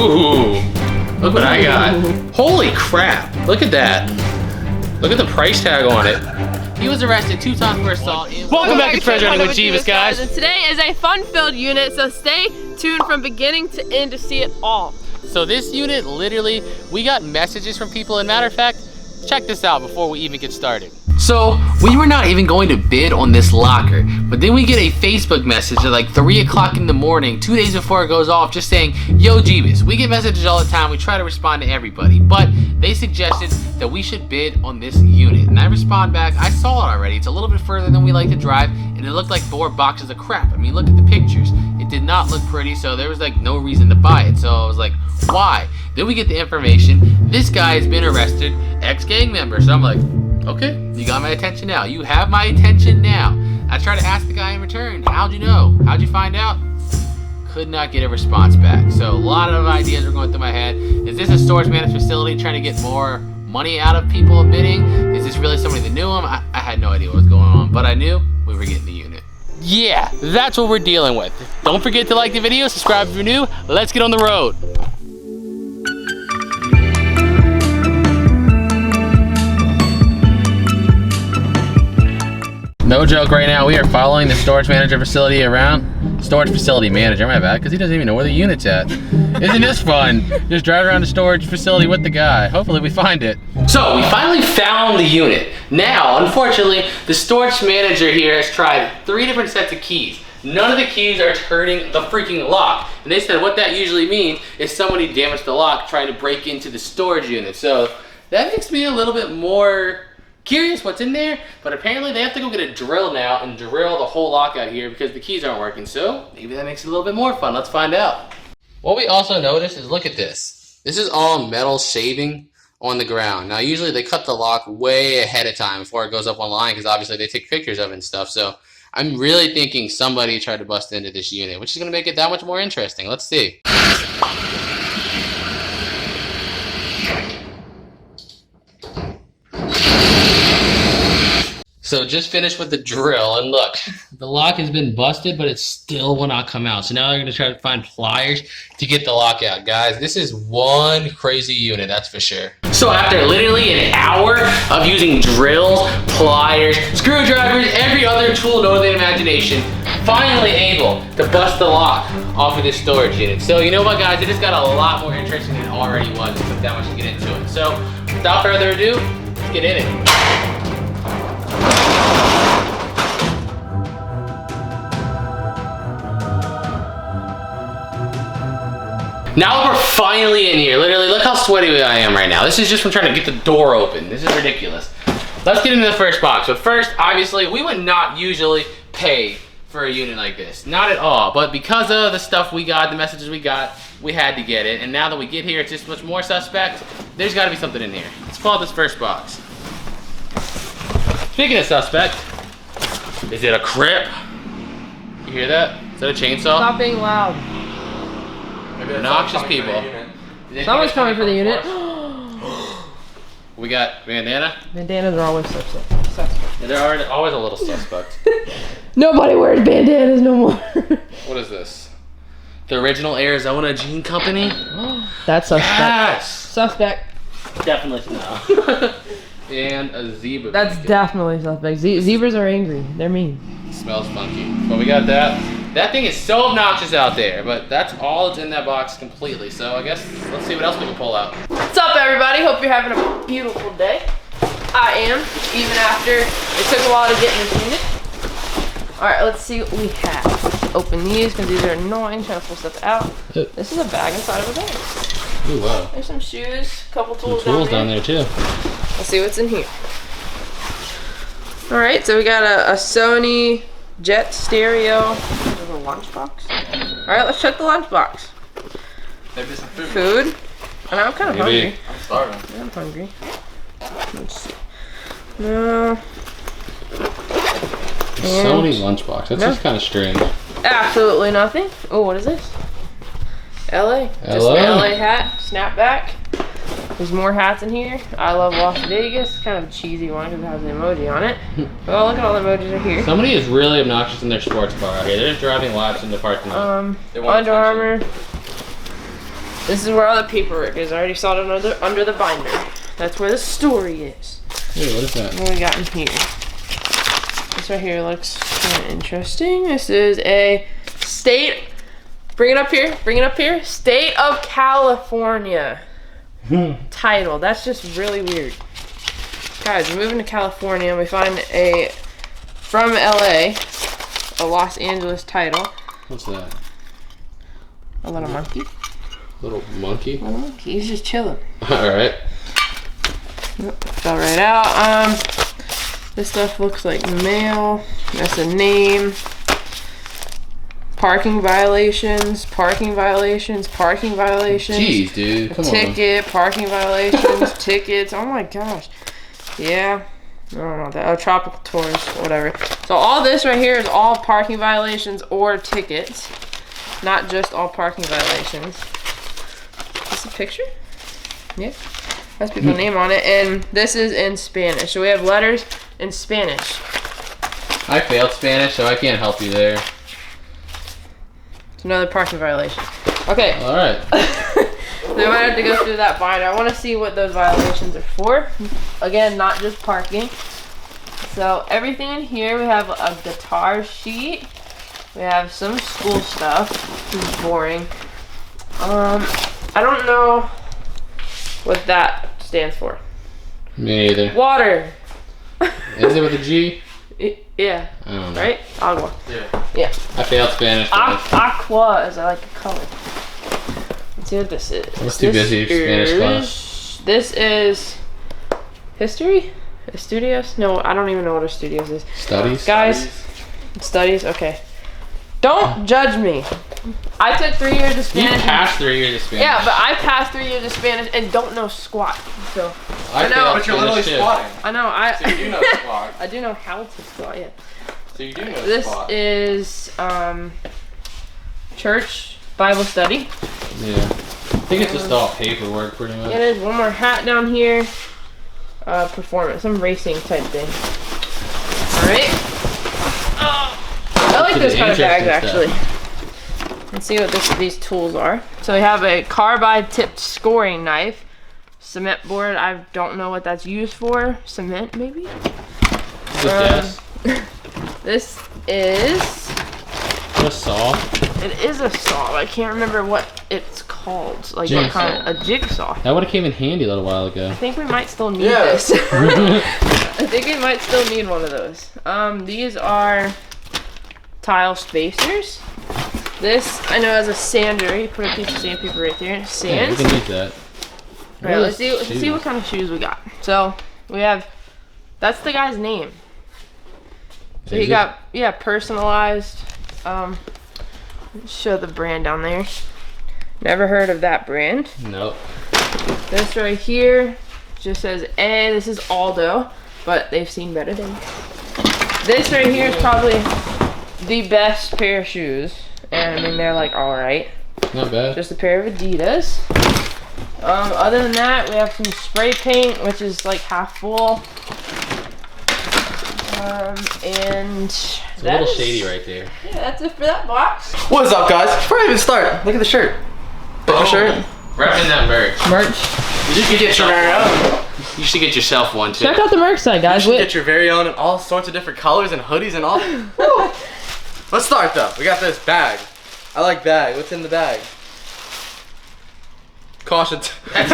Ooh, look what I got. Holy crap, look at that. Look at the price tag on it. He was arrested 2 times for assault. Welcome back to Treasure Hunting with Jebus, guys. And today is a fun-filled unit, so stay tuned from beginning to end to see it all. So this unit, literally, we got messages from people, and matter of fact, check this out before we even get started. So we were not even going to bid on this locker, but then we get a Facebook message at like 3 o'clock in the morning, 2 days before it goes off, just saying, yo Jebus. We get messages all the time, we try to respond to everybody, but they suggested that we should bid on this unit. And I respond back, I saw it already, it's a little bit further than we like to drive, and it looked like 4 boxes of crap. I mean, look at the pictures. It did not look pretty, so there was like no reason to buy it. So I was like, why? Then we get the information, this guy has been arrested, ex-gang member. So I'm like, okay, you got my attention now. You have my attention now. I tried to ask the guy in return, how'd you know? How'd you find out? Could not get a response back. So a lot of ideas were going through my head. Is this a storage management facility trying to get more money out of people bidding? Is this really somebody that knew him? I had no idea what was going on, but I knew we were getting the unit. Yeah, that's what we're dealing with. Don't forget to like the video, subscribe if you're new. Let's get on the road. No joke, right now we are following the storage manager facility around. Storage facility manager, my bad, because he doesn't even know where the unit's at. Isn't this fun? Just drive around the storage facility with the guy. Hopefully we find it. So we finally found the unit. Now, unfortunately, the storage manager here has tried 3 different sets of keys. None of the keys are turning the freaking lock. And they said what that usually means is somebody damaged the lock trying to break into the storage unit. So that makes me a little bit more curious what's in there, but apparently they have to go get a drill now and drill the whole lock out here because the keys aren't working. So maybe that makes it a little bit more fun. Let's find out. What we also noticed is, look at this. This is all metal shaving on the ground. Now usually they cut the lock way ahead of time before it goes up online because obviously they take pictures of it and stuff. So I'm really thinking somebody tried to bust into this unit, which is going to make it that much more interesting. Let's see. So just finished with the drill, and look, the lock has been busted, but it still will not come out. So now they're gonna try to find pliers to get the lock out. Guys, this is one crazy unit, that's for sure. So after literally an hour of using drills, pliers, screwdrivers, every other tool known to the imagination, finally able to bust the lock off of this storage unit. So you know what, guys, it just got a lot more interesting than it already was. It took that much to get into it. So without further ado, let's get in it. Now we're finally in here. Literally, look how sweaty I am right now. This is just from trying to get the door open. This is ridiculous. Let's get into the first box. But first, obviously, we would not usually pay for a unit like this. Not at all. But because of the stuff we got, the messages we got, we had to get it. And now that we get here, it's just much more suspect. There's got to be something in here. Let's pull out this first box. Speaking of suspect, is it a crip? You hear that? Is that a chainsaw? Stop being loud. Obnoxious people. Someone's coming for the unit. We got bandana. Bandanas are always suspect. Yeah, they're always a little suspect. Nobody wears bandanas no more. What is this? The original Arizona Jean Company? That's suspect. Yes! Suspect. Definitely no. And a zebra. That's definitely suspect. Zebras are angry. They're mean. Smells funky. But we got that. That thing is so obnoxious out there, but that's all that's in that box completely. So I guess let's see what else we can pull out. What's up, everybody? Hope you're having a beautiful day. I am, even after it took a while to get in this unit. All right, let's see what we have. Let's open these because these are annoying. Trying to pull stuff out. This is a bag inside of a bag. Ooh, wow. There's some shoes, a couple tools, down there too. Let's see what's in here. All right, so we got a Sony Jet stereo. There's a lunchbox. All right, let's check the lunchbox. Maybe some food. Food. And I'm kind of hungry. I'm starving. Yeah, I'm hungry. Let's see. No. Sony lunchbox. That's just kind of strange. Absolutely nothing. Oh, what is this? LA. Just an LA hat. Snapback. There's more hats in here. I love Las Vegas. Kind of a cheesy one because it has the emoji on it. Well, look at all the emojis are here. Somebody is really obnoxious in their sports car out here. They're just driving laps in the parking lot. Under Armour. This is where all the paperwork is. I already saw it under the binder. That's where the story is. Hey, what is that? What we got in here? This right here looks kind of interesting. This is a state. Bring it up here. Bring it up here. State of California title. That's just really weird. Guys, we're moving to California and we find a from LA, a Los Angeles title. What's that? A little monkey. Little monkey? A little monkey. He's just chilling. Alright. Fell right out. This stuff looks like mail. That's a name. Parking violations, parking violations, parking violations. Jeez, dude. Come ticket, parking violations, tickets. Oh my gosh. Yeah. I don't know that. Oh, tropical tours, whatever. So all this right here is all parking violations or tickets. Not just all parking violations. Is this a picture? Yeah. Has people's name on it. And this is in Spanish. So we have letters in Spanish. I failed Spanish, so I can't help you there. It's another parking violation. Okay. Alright. So we might have to go through that binder. I want to see what those violations are for. Again, not just parking. So everything in here, we have a guitar sheet. We have some school stuff. This is boring. I don't know what that stands for. Me neither. Water. Is it with a G? Yeah. I don't know. Right? Agua. Yeah. Yeah. I failed Spanish. Aqua is like a color. Let's see what this is. I was too busy for Spanish class. This is history? Estudios? No, I don't even know what Estudios is. Studies? Guys, studies? Okay. Don't judge me. I took 3 years of You Spanish. passed 3 years of Spanish. Yeah, but I passed 3 years of Spanish and don't know squat. So I know. failed But you're literally Spanish too. squatting. I know So you do know squat. I do know how to squat, yeah. So you do know This squat. is church Bible study. Yeah. I think it's just all paperwork pretty much. Yeah, there's one more hat down here. Performance, some racing type thing. Alright. I like This those is kind of bags interesting actually. Let's see what these tools are. So we have a carbide tipped scoring knife. Cement board, I don't know what that's used for. Cement maybe? Just guess. This is... A saw. It is a saw. I can't remember what it's called. Like Jigsaw. what kind of... A jigsaw. That would have came in handy a little while ago. I think we might still need Yeah. this. I think we might still need one of those. These are tile spacers. This I know has a sander. You put a piece of sandpaper right there. Yeah, we Sands. can use that. Alright, let's see Shoes. what kind of shoes we got. So we have that's the guy's name. So Is he it? got personalized. Show the brand down there. Never heard of that brand. Nope. This right here just says A. This is Aldo, but they've seen better days. This right here is probably the best pair of shoes, and I mean they're like all right. Not bad. Just a pair of Adidas. Other than that, we have some spray paint, which is like half full. And It's a little shady right there. Yeah, that's it for that box. What is up, guys? Before I even start, look at the shirt. Look at the shirt. Repping that merch. Merch. You should get your very own. You should get yourself one too. Check out the merch site, guys. You should get your very own in all sorts of different colors and hoodies and all. Woo. Let's start though. We got this bag. I like bag. What's in the bag? Caution. That's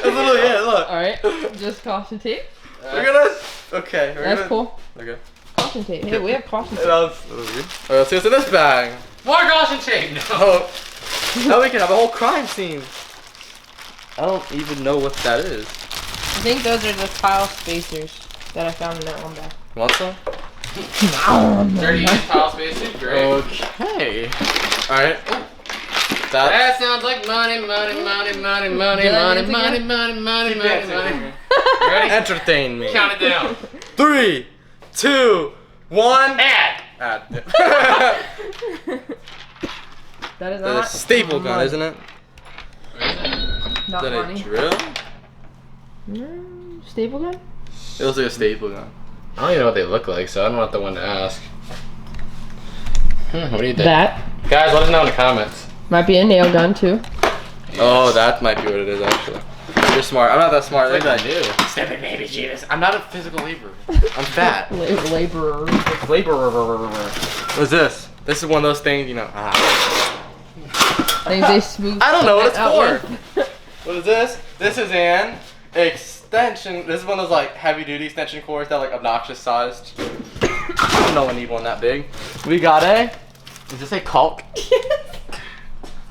literally it. Look. All right, just caution tape. Look at this. Okay. That's cool. Okay. Caution tape. Hey, we have caution tape. That was weird. Alright, let's see what's in this bag. More caution tape. No. Oh. Now we can have a whole crime scene. I don't even know what that is. I think those are the tile spacers that I found in that one bag. Want some? 30 inch tile spacer. Great. Okay. Alright. That. That sounds like money, money, money, money, money, Did I money, dance money, again? money, money, money, money. Ready? Entertain me. Count it down. 3, 2, 1. Add. Add. That is The not staple gun, money. isn't it? Not Is that money. a drill? Staple gun? It looks like a staple gun. I don't even know what they look like, so I'm not the one to ask. What do you think? That. Guys, let us know in the comments. Might be a nail gun too. Oh, that might be what it is actually. You're smart. I'm not that smart. What Look did at I that. do? Stupid baby Jebus. I'm not a physical laborer. I'm fat. Laborer. Laborer. What's this? This is one of those things, you know. Things they smooth. I don't know what it's out for. with. What is this? This is an extension. This is one of those like heavy duty extension cords that like obnoxious sized. I don't know I need one that big. We got a. Does this say caulk?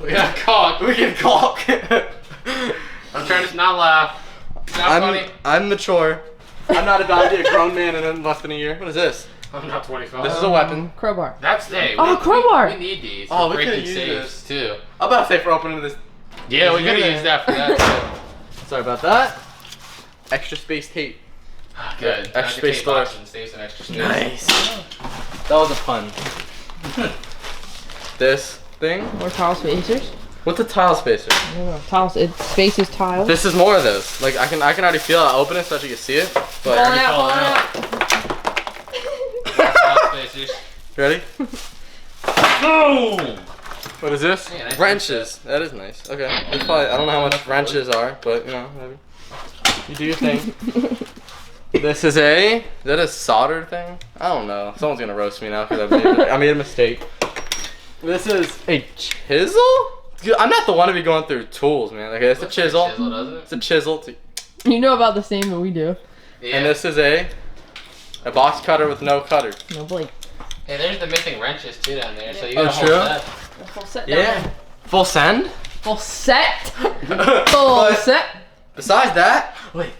We got caulk. We can caulk. I'm trying to not laugh. It's not funny. I'm mature. I'm not about to be a grown man in less than a year. What is this? I'm not 25. This is a weapon. Crowbar. That's hey. Oh, crowbar. We need these. Oh, for we could've breaking used safes too. I'm about to say for opening this. Yeah, we could have Yeah. used that for that too. Sorry about that. Extra space tape. Good. Extra Now I can space take storage. boxes and save some extra space. Nice. That was a pun. This thing. More tile spacers. What's a tile spacer? I don't know. Tiles. It spaces tiles. This is more of this. Like I can already feel it. I'll open it so that you can see it. But Pulling out, Falling pulling out. out. Tile spacers. ready? Boom! What is this? Yeah, nice Wrenches. That is nice. Okay. It's probably, I don't know how much wrenches are, but you know, whatever. You do your thing. This is is that a solder thing? I don't know. Someone's gonna roast me now because I made a mistake. This is a chisel? Dude, I'm not the one to be going through tools, man. Okay, it's a Looks like chisel. doesn't it? It's a chisel. You know about the same that we do. Yeah. And this is a box cutter with no cutter. No, Blake. Hey, there's the missing wrenches too down there, so you Oh, got a whole true? set. The full set. down Yeah. there. Full send? Full set. Full But set. besides that, wait.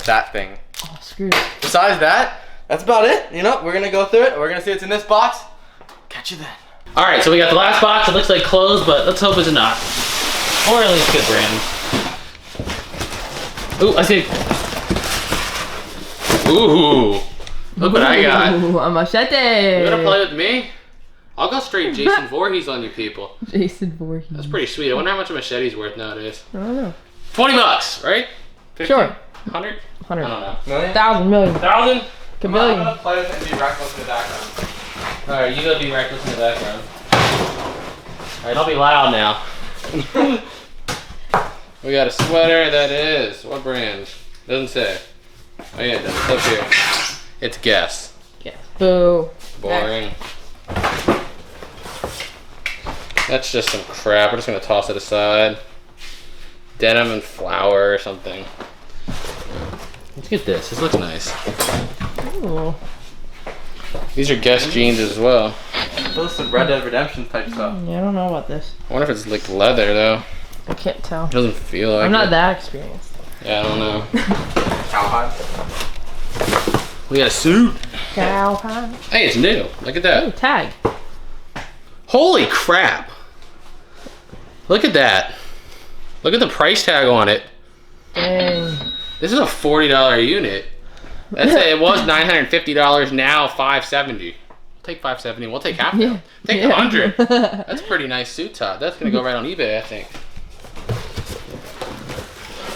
That thing. Oh, screw it. Besides that, that's about it. You know, we're gonna go through it. We're gonna see what's in this box. Catch you then. All right, so we got the last box. It looks like closed, but let's hope it's not. Or at least good brand. Ooh, I see. Ooh, look what I got. Ooh, a machete. You wanna play with me? I'll go straight Jason Voorhees on you people. Jason Voorhees. That's pretty sweet. I wonder how much a machete's worth nowadays. I don't know. $20, right? 50? Sure. 100? 100. I don't know. Million? 1,000 million. 1,000? I'm Cabillion. gonna play with it and be reckless in the background. All right, you go be reckless in the background. All right, don't be loud now. We got a sweater that is, what brand? Doesn't say. Oh yeah, it does. It's up here. It's Guess. Yeah. Boo. Boring. That's just some crap. We're just gonna toss it aside. Denim and flower or something. Let's get this. This looks nice. Ooh. These are Guess jeans as well. Those are some Red Dead Redemption type stuff. Yeah, I don't know about this. I wonder if it's like leather though. I can't tell. It doesn't feel like I'm not it. that experienced. Yeah, I don't know. Cowhide. We got a suit. Cow pie. Hey, it's new. Look at Ooh, that. tag. Holy crap. Look at that. Look at the price tag on it. Dang. This is a $40 unit. That's it was $950, now $570. We'll take $570. We'll take half. Yeah. Take Yeah. $100. That's a pretty nice suit top. That's gonna go right on eBay, I think.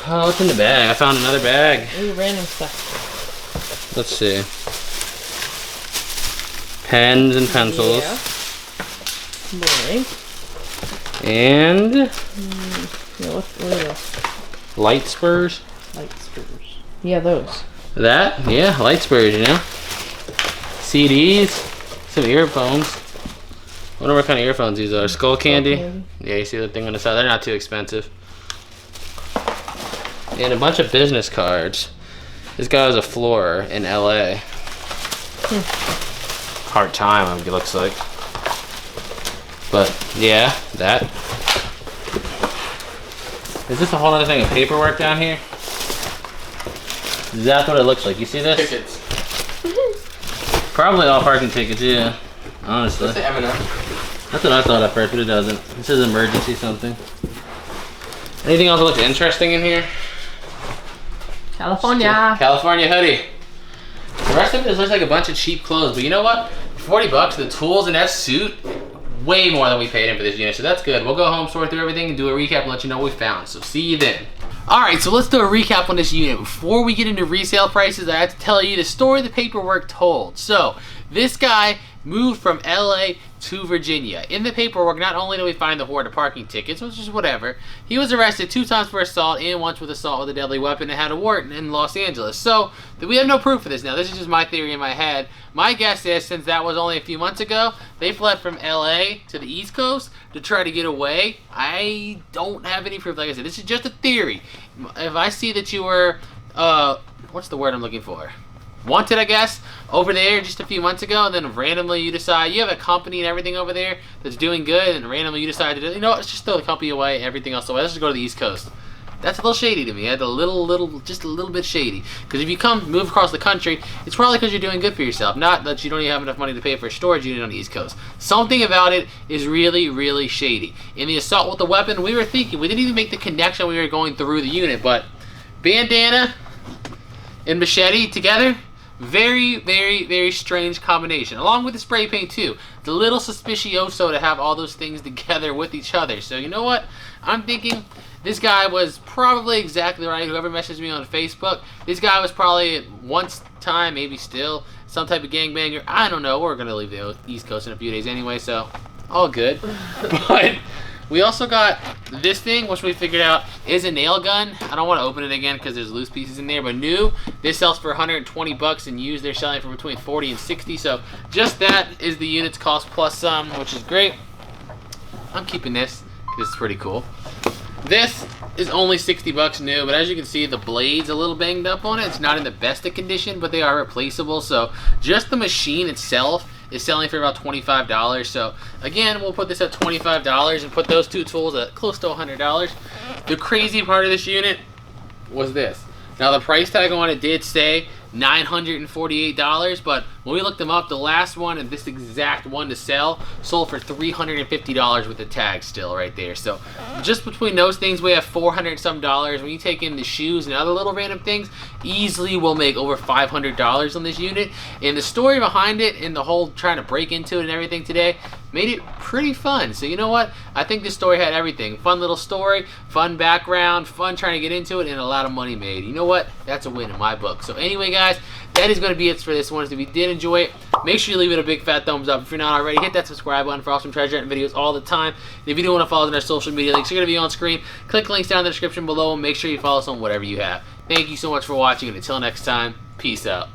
Oh, what's in the bag? I found another bag. Ooh, random stuff. Let's see. Pens and pencils. Yeah. Boring. And Yeah, what are those? light spurs. Light spurs. Yeah, those. That? Yeah, light spurs, you know? CDs. Some earphones. I wonder what kind of earphones these are. Skull candy? candy. Yeah, you see the thing on the side. They're not too expensive. And a bunch of business cards. This guy was a floorer in LA. Hard time, it looks like. But yeah, that. Is this a whole other thing of paperwork down here? That's what it looks like. You see this? Tickets. Probably all parking tickets, yeah. Honestly. Let's say M&M. That's what I thought at first, but it doesn't. This is emergency something. Anything else that looks interesting in here? California. California hoodie. The rest of it just looks like a bunch of cheap clothes, but you know what? For $40, the tools in that suit, way more than we paid in for this unit, so that's good. We'll go home, sort through everything, and do a recap and let you know what we found. So see you then. Alright, so let's do a recap on this unit. Before we get into resale prices, I have to tell you the story the paperwork told. So, this guy moved from LA to Virginia. In the paperwork, not only do we find the hoard of parking tickets, which is whatever, he was arrested 2 times for assault and once with assault with a deadly weapon and had a warrant in Los Angeles. So, we have no proof for this now. This is just my theory in my head. My guess is, since that was only a few months ago, they fled from LA to the East Coast to try to get away. I don't have any proof. Like I said, this is just a theory. If I see that you were, what's the word I'm looking for? Wanted, I guess, over there just a few months ago, and then randomly you decide, you have a company and everything over there that's doing good, and randomly you decide to, you know what, let's just throw the company away, everything else away, let's just go to the East Coast. That's a little shady to me. Just a little bit shady. Because if you move across the country, it's probably because you're doing good for yourself, not that you don't even have enough money to pay for a storage unit on the East Coast. Something about it is really, really shady. In the assault with the weapon, we were thinking, we didn't even make the connection we were going through the unit, but bandana and machete together, very, very, very strange combination. Along with the spray paint too. It's a little suspicioso to have all those things together with each other. So you know what? I'm thinking this guy was probably exactly right. Whoever messaged me on Facebook, this guy was probably at one time, maybe still, some type of gangbanger. I don't know. We're going to leave the East Coast in a few days anyway, so all good. But we also got this thing, which we figured out is a nail gun. I don't want to open it again because there's loose pieces in there, but new. This sells for 120 bucks, and used they're selling for between 40 and 60. So just that is the unit's cost plus some, which is great. I'm keeping this. This is pretty cool. This is only 60 bucks new, but as you can see, the blade's a little banged up on it. It's not in the best of condition, but they are replaceable. So just the machine itself is selling for about $25. So again, we'll put this at $25 and put those two tools at close to $100. The crazy part of this unit was this. Now the price tag on it did say $948, but when we looked them up, the last one and this exact one to sell sold for $350 with the tag still right there. So just between those things, we have $400 some. When you take in the shoes and other little random things, easily we'll make over $500 on this unit. And the story behind it and the whole trying to break into it and everything today made it pretty fun. So you know what? I think this story had everything. Fun little story, fun background, fun trying to get into it, and a lot of money made. You know what? That's a win in my book. So anyway, guys, that is going to be it for this one. So if you did enjoy it, make sure you leave it a big fat thumbs up. If you're not already, hit that subscribe button for awesome treasure hunt videos all the time. And if you do want to follow us on our social media links, they're going to be on screen. Click links down in the description below and make sure you follow us on whatever you have. Thank you so much for watching, and until next time, peace out.